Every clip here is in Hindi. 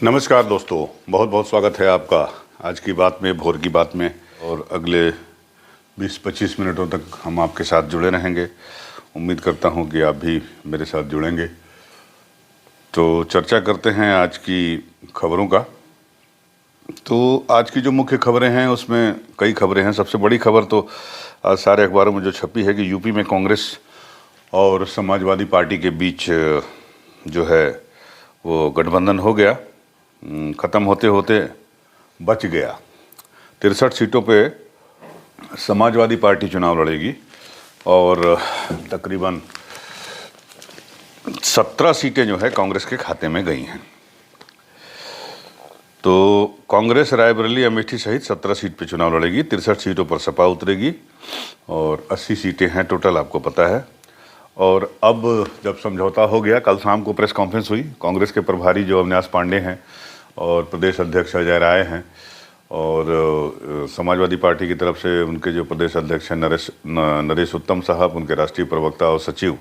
नमस्कार दोस्तों, बहुत बहुत स्वागत है आपका आज की बात में, भोर की बात में। और अगले 20-25 मिनटों तक हम आपके साथ जुड़े रहेंगे। उम्मीद करता हूं कि आप भी मेरे साथ जुड़ेंगे। तो चर्चा करते हैं आज की खबरों का। तो आज की जो मुख्य खबरें हैं उसमें कई खबरें हैं। सबसे बड़ी खबर तो आज सारे अखबारों में जो छपी है कि यूपी में कांग्रेस और समाजवादी पार्टी के बीच जो है वो गठबंधन हो गया, ख़त्म होते होते बच गया। 63 सीटों पे समाजवादी पार्टी चुनाव लड़ेगी और तकरीबन 17 सीटें जो है कांग्रेस के खाते में गई हैं। तो कांग्रेस रायबरेली अमेठी सहित 17 सीट पे चुनाव लड़ेगी। 63 सीटों पर सपा उतरेगी और 80 सीटें हैं टोटल, आपको पता है। और अब जब समझौता हो गया, कल शाम को प्रेस कॉन्फ्रेंस हुई। कांग्रेस के प्रभारी जो अविनाश पांडे हैं और प्रदेश अध्यक्ष अजय राय हैं और समाजवादी पार्टी की तरफ से उनके जो प्रदेश अध्यक्ष हैं नरेश उत्तम साहब, उनके राष्ट्रीय प्रवक्ता और सचिव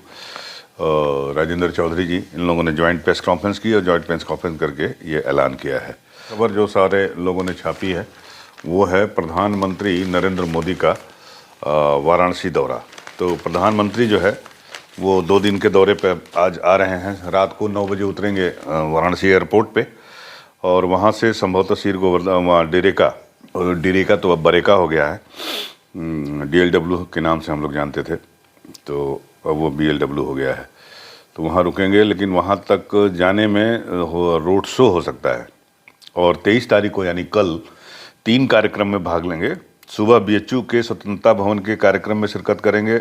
राजेंद्र चौधरी जी, इन लोगों ने ज्वाइंट प्रेस कॉन्फ्रेंस की और ज्वाइंट प्रेस कॉन्फ्रेंस करके ये ऐलान किया है। खबर जो सारे लोगों ने छापी है वो है प्रधानमंत्री नरेंद्र मोदी का वाराणसी दौरा। तो प्रधानमंत्री जो है वो 2 दिन के दौरे पे आज आ रहे हैं। रात को 9 बजे उतरेंगे वाराणसी एयरपोर्ट पे और वहाँ से संभवतः सिर गोवर्धन, वहाँ डेरेका तो अब बरेका हो गया है, DLW के नाम से हम लोग जानते थे, तो अब वो BLW हो गया है। तो वहाँ रुकेंगे, लेकिन वहाँ तक जाने में रोड शो हो सकता है। और 23 तारीख को यानी कल 3 कार्यक्रम में भाग लेंगे। सुबह BHU के स्वतंत्रता भवन के कार्यक्रम में शिरकत करेंगे।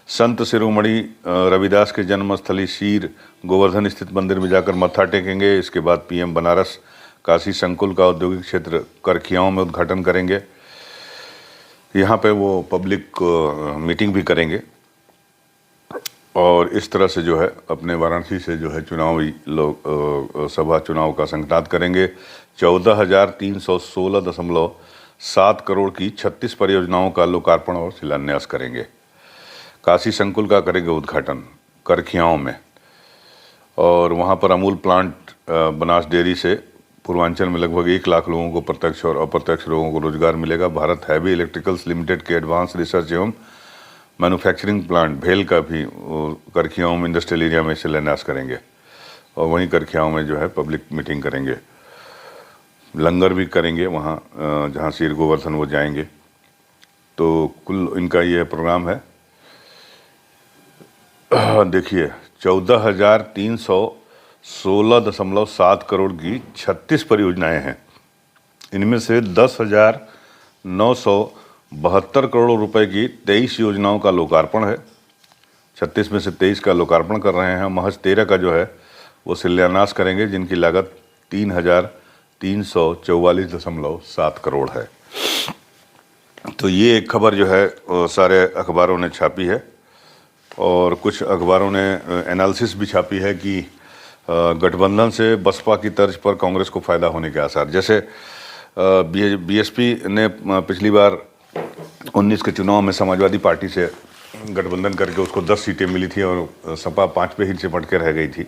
संत शिरोमणि रविदास के जन्मस्थली शीर गोवर्धन स्थित मंदिर में जाकर मत्था टेकेंगे। इसके बाद PM बनारस काशी संकुल का औद्योगिक क्षेत्र करखियाओं में उद्घाटन करेंगे। यहाँ पे वो पब्लिक मीटिंग भी करेंगे और इस तरह से जो है अपने वाराणसी से जो है चुनावी सभा चुनाव का संकल्प करेंगे। 14,316.7 करोड़ की 36 परियोजनाओं का लोकार्पण और शिलान्यास करेंगे। काशी संकुल का करेंगे उद्घाटन करखियाओं में। और वहाँ पर अमूल प्लांट, बनास डेयरी से पूर्वांचल में लगभग 1 लाख लोगों को प्रत्यक्ष और अप्रत्यक्ष लोगों को रोजगार मिलेगा। भारत हैवी इलेक्ट्रिकल्स लिमिटेड के एडवांस रिसर्च एवं मैन्युफैक्चरिंग प्लांट भेल का भी करखियाओं में इंडस्ट्रियल एरिया में शिलान्यास करेंगे और वहीं करखियाओं में जो है पब्लिक मीटिंग करेंगे। लंगर भी करेंगे वहाँ जहाँ सिर गोवर्धन वो जाएंगे। तो कुल इनका ये प्रोग्राम है। देखिए 14,316.7 करोड़ की 36 परियोजनाएं हैं। इनमें से 10,972 करोड़ रुपए की 23 योजनाओं का लोकार्पण है। 36 में से 23 का लोकार्पण कर रहे हैं। महज 13 का जो है वो शिलान्यास करेंगे, जिनकी लागत 3,344.7 करोड़ है। तो ये एक खबर जो है सारे अखबारों ने छापी है और कुछ अखबारों ने एनालिसिस भी छापी है कि गठबंधन से बसपा की तर्ज पर कांग्रेस को फ़ायदा होने के आसार। जैसे BSP ने पिछली बार 19 के चुनाव में समाजवादी पार्टी से गठबंधन करके उसको 10 सीटें मिली थी और सपा 5 पे ही चिपट के रह गई थी।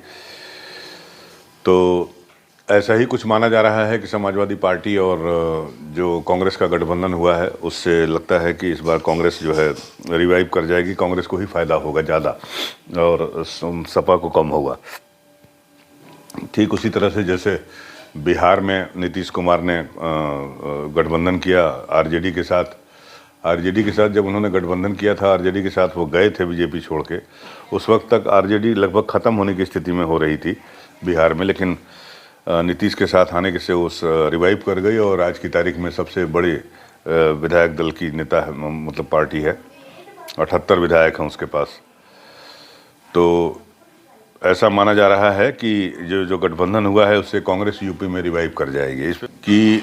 तो ऐसा ही कुछ माना जा रहा है कि समाजवादी पार्टी और जो कांग्रेस का गठबंधन हुआ है उससे लगता है कि इस बार कांग्रेस जो है रिवाइव कर जाएगी। कांग्रेस को ही फ़ायदा होगा ज़्यादा और सपा को कम होगा। ठीक उसी तरह से जैसे बिहार में नीतीश कुमार ने गठबंधन किया RJD के साथ। जब उन्होंने गठबंधन किया था RJD के साथ, वो गए थे BJP छोड़ के। उस वक्त तक RJD लगभग ख़त्म होने की स्थिति में हो रही थी बिहार में, लेकिन नीतीश के साथ आने के से उस रिवाइव कर गई और आज की तारीख में सबसे बड़े विधायक दल की नेता है, मतलब पार्टी है। 78 विधायक हैं उसके पास। तो ऐसा माना जा रहा है कि जो गठबंधन हुआ है उससे कांग्रेस यूपी में रिवाइव कर जाएगी। इस कि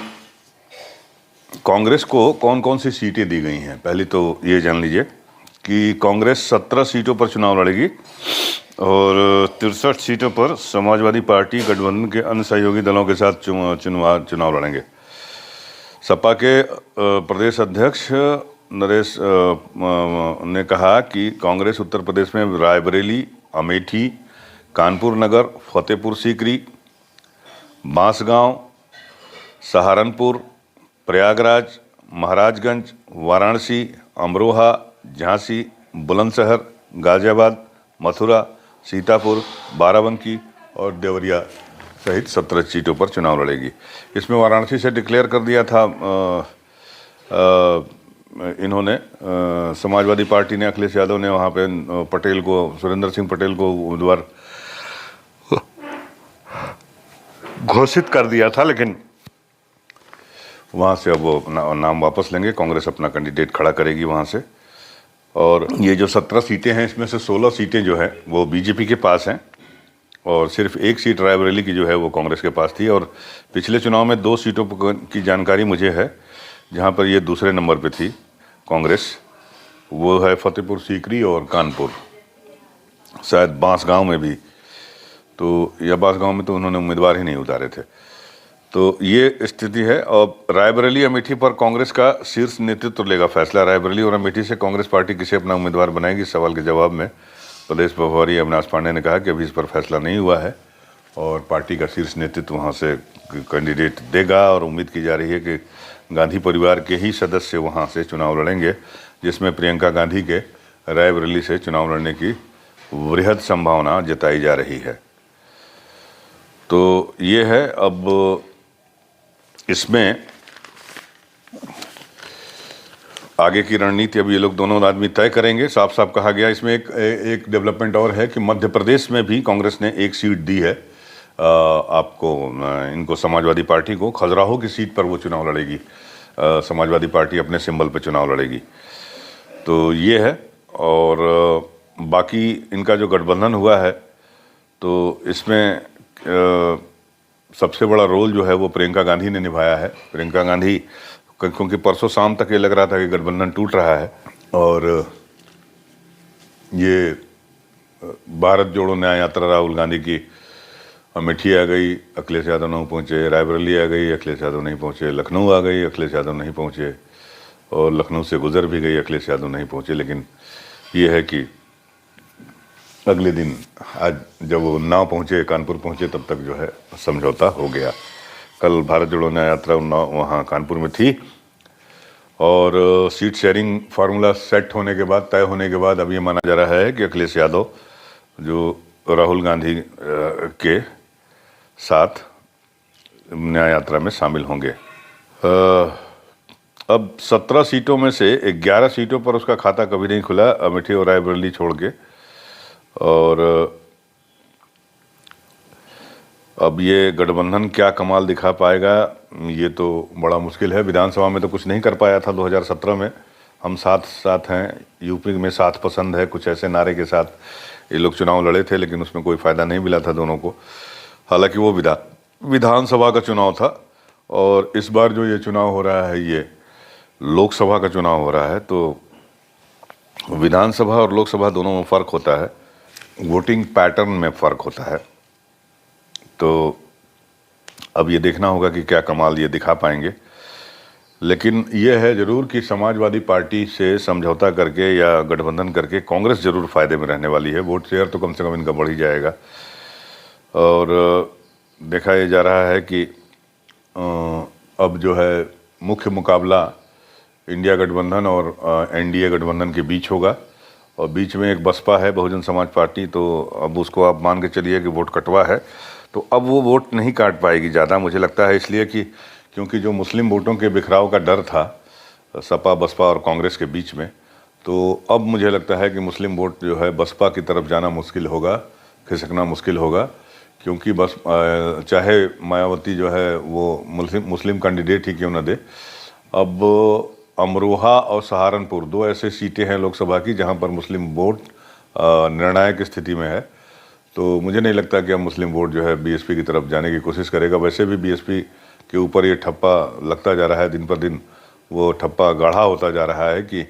कांग्रेस को कौन कौन सी सीटें दी गई हैं, पहले तो ये जान लीजिए कि कांग्रेस 17 सीटों पर चुनाव लड़ेगी और 63 सीटों पर समाजवादी पार्टी गठबंधन के अन्य सहयोगी दलों के साथ चुनाव लड़ेंगे। सपा के प्रदेश अध्यक्ष नरेश ने कहा कि कांग्रेस उत्तर प्रदेश में रायबरेली, अमेठी, कानपुर नगर, फतेहपुर सीकरी बांसगांव, सहारनपुर, प्रयागराज, महाराजगंज, वाराणसी, अमरोहा, झांसी, बुलंदशहर, गाजियाबाद, मथुरा, सीतापुर, बाराबंकी और देवरिया सहित 17 सीटों पर चुनाव लड़ेगी। इसमें वाराणसी से डिक्लेयर कर दिया था इन्होंने, समाजवादी पार्टी ने, अखिलेश यादव ने वहाँ पे पटेल को, सुरेंद्र सिंह पटेल को उम्मीदवार घोषित कर दिया था, लेकिन वहाँ से अब वो नाम वापस लेंगे। कांग्रेस अपना कैंडिडेट खड़ा करेगी वहाँ से। और ये जो 17 सीटें हैं, इसमें से 16 सीटें जो हैं वो बीजेपी के पास हैं और सिर्फ एक सीट रायबरेली की जो है वो कांग्रेस के पास थी। और पिछले चुनाव में 2 सीटों की जानकारी मुझे है जहाँ पर ये दूसरे नंबर पे थी कांग्रेस, वो है फतेहपुर सीकरी और कानपुर, शायद बांसगांव में भी, तो या बांसगांव में तो उन्होंने उम्मीदवार ही नहीं उतारे थे। तो ये स्थिति है। और रायबरेली अमेठी पर कांग्रेस का शीर्ष नेतृत्व लेगा फैसला। रायबरेली और अमेठी से कांग्रेस पार्टी किसे अपना उम्मीदवार बनाएगी, इस सवाल के जवाब में प्रदेश प्रभारी अविनाश पांडे ने कहा कि अभी इस पर फैसला नहीं हुआ है और पार्टी का शीर्ष नेतृत्व वहाँ से कैंडिडेट देगा। और उम्मीद की जा रही है कि गांधी परिवार के ही सदस्य वहाँ से चुनाव लड़ेंगे, जिसमें प्रियंका गांधी के रायबरेली से चुनाव लड़ने की वृहद संभावना जताई जा रही है। तो ये है। अब इसमें आगे की रणनीति अब ये लोग दोनों आदमी तय करेंगे। साफ साफ कहा गया। इसमें एक डेवलपमेंट और है कि मध्य प्रदेश में भी कांग्रेस ने एक सीट दी है आपको, इनको, समाजवादी पार्टी को। खजुराहो की सीट पर वो चुनाव लड़ेगी, समाजवादी पार्टी अपने सिंबल पर चुनाव लड़ेगी। तो ये है। और बाकी इनका जो गठबंधन हुआ है तो इसमें सबसे बड़ा रोल जो है वो प्रियंका गांधी ने निभाया है। प्रियंका गांधी, क्योंकि परसों शाम तक ये लग रहा था कि गठबंधन टूट रहा है और ये भारत जोड़ो न्याय यात्रा राहुल गांधी की अमेठी आ गई, अखिलेश यादव नहीं पहुँचे, रायबरेली आ गई, अखिलेश यादव नहीं पहुँचे, लखनऊ आ गई, अखिलेश यादव नहीं पहुँचे, और लखनऊ से गुजर भी गई, अखिलेश यादव नहीं पहुँचे। लेकिन ये है कि अगले दिन, आज जब वो ना पहुँचे, कानपुर पहुँचे, तब तक जो है समझौता हो गया। कल भारत जोड़ो न्याय यात्रा वहाँ कानपुर में थी और सीट शेयरिंग फार्मूला सेट होने के बाद, तय होने के बाद अब ये माना जा रहा है कि अखिलेश यादव जो राहुल गांधी के साथ न्याय यात्रा में शामिल होंगे। अब 17 सीटों में से 11 सीटों पर उसका खाता कभी नहीं खुला, अमेठी और रायबरेली छोड़ के। और अब ये गठबंधन क्या कमाल दिखा पाएगा, ये तो बड़ा मुश्किल है। विधानसभा में तो कुछ नहीं कर पाया था 2017 में। हम साथ साथ हैं, यूपी में साथ पसंद है, कुछ ऐसे नारे के साथ ये लोग चुनाव लड़े थे, लेकिन उसमें कोई फ़ायदा नहीं मिला था दोनों को। हालांकि वो विधानसभा का चुनाव था और इस बार जो ये चुनाव हो रहा है ये लोकसभा का चुनाव हो रहा है। तो विधानसभा और लोकसभा दोनों में फ़र्क होता है, वोटिंग पैटर्न में फ़र्क होता है। तो अब ये देखना होगा कि क्या कमाल ये दिखा पाएंगे। लेकिन ये है ज़रूर कि समाजवादी पार्टी से समझौता करके या गठबंधन करके कांग्रेस ज़रूर फ़ायदे में रहने वाली है। वोट शेयर तो कम से कम इनका बढ़ ही जाएगा। और देखा ये जा रहा है कि अब जो है मुख्य मुकाबला इंडिया गठबंधन और एनडीए गठबंधन के बीच होगा और बीच में एक बसपा है, बहुजन समाज पार्टी। तो अब उसको आप मान के चलिए कि वोट कटवा है, तो अब वो वोट नहीं काट पाएगी ज़्यादा, मुझे लगता है। इसलिए कि क्योंकि जो मुस्लिम वोटों के बिखराव का डर था सपा, बसपा और कांग्रेस के बीच में, तो अब मुझे लगता है कि मुस्लिम वोट जो है बसपा की तरफ जाना मुश्किल होगा, खिसकना मुश्किल होगा। क्योंकि बस चाहे मायावती जो है वो मुस्लिम कैंडिडेट ही क्यों ना दे, अब अमरोहा और सहारनपुर 2 ऐसे सीटें हैं लोकसभा की जहां पर मुस्लिम वोट निर्णायक स्थिति में है। तो मुझे नहीं लगता कि अब मुस्लिम वोट जो है बीएसपी की तरफ जाने की कोशिश करेगा। वैसे भी बीएसपी के ऊपर ये ठप्पा लगता जा रहा है, दिन पर दिन वो ठप्पा गाढ़ा होता जा रहा है कि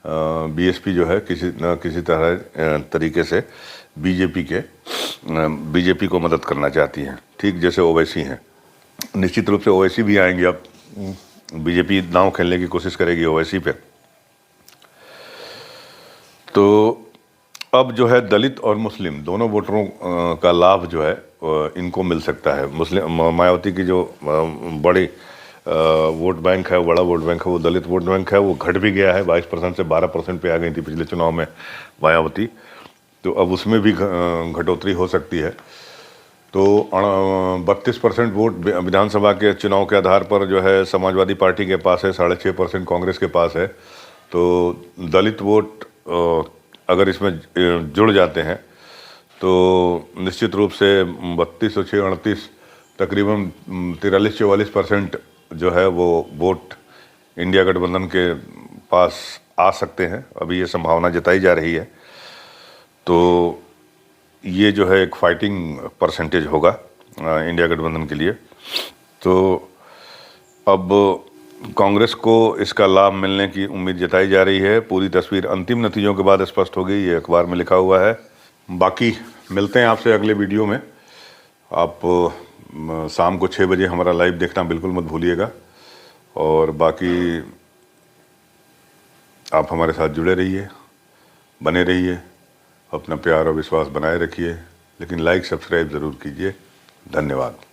बीएसपी जो है किसी न किसी तरीके से बीजेपी को मदद करना चाहती है, ठीक जैसे ओवैसी हैं। निश्चित रूप से ओवैसी भी आएंगे, अब बीजेपी दांव खेलने की कोशिश करेगी ओवैसी पे। तो अब जो है दलित और मुस्लिम दोनों वोटरों का लाभ जो है इनको मिल सकता है। मुस्लिम मायावती की जो बड़ी वोट बैंक है, बड़ा वोट बैंक है, वो दलित वोट बैंक है, वो घट भी गया है। 22% से 12% पे आ गई थी पिछले चुनाव में मायावती, तो अब उसमें भी घटोतरी हो सकती है। तो 32% वोट विधानसभा के चुनाव के आधार पर जो है समाजवादी पार्टी के पास है, 6.5% कांग्रेस के पास है। तो दलित वोट अगर इसमें जुड़ जाते हैं तो निश्चित रूप से 32 और 6 38 तकरीबन 43-44% जो है वो वोट इंडिया गठबंधन के पास आ सकते हैं। अभी ये संभावना जताई जा रही है। तो ये जो है एक फाइटिंग परसेंटेज होगा इंडिया गठबंधन के लिए। तो अब कांग्रेस को इसका लाभ मिलने की उम्मीद जताई जा रही है। पूरी तस्वीर अंतिम नतीजों के बाद स्पष्ट होगी, ये अखबार में लिखा हुआ है। बाकी मिलते हैं आपसे अगले वीडियो में। आप शाम को 6 बजे हमारा लाइव देखना बिल्कुल मत भूलिएगा। और बाकी आप हमारे साथ जुड़े रहिए, बने रहिए, अपना प्यार और विश्वास बनाए रखिए, लेकिन लाइक सब्सक्राइब ज़रूर कीजिए। धन्यवाद।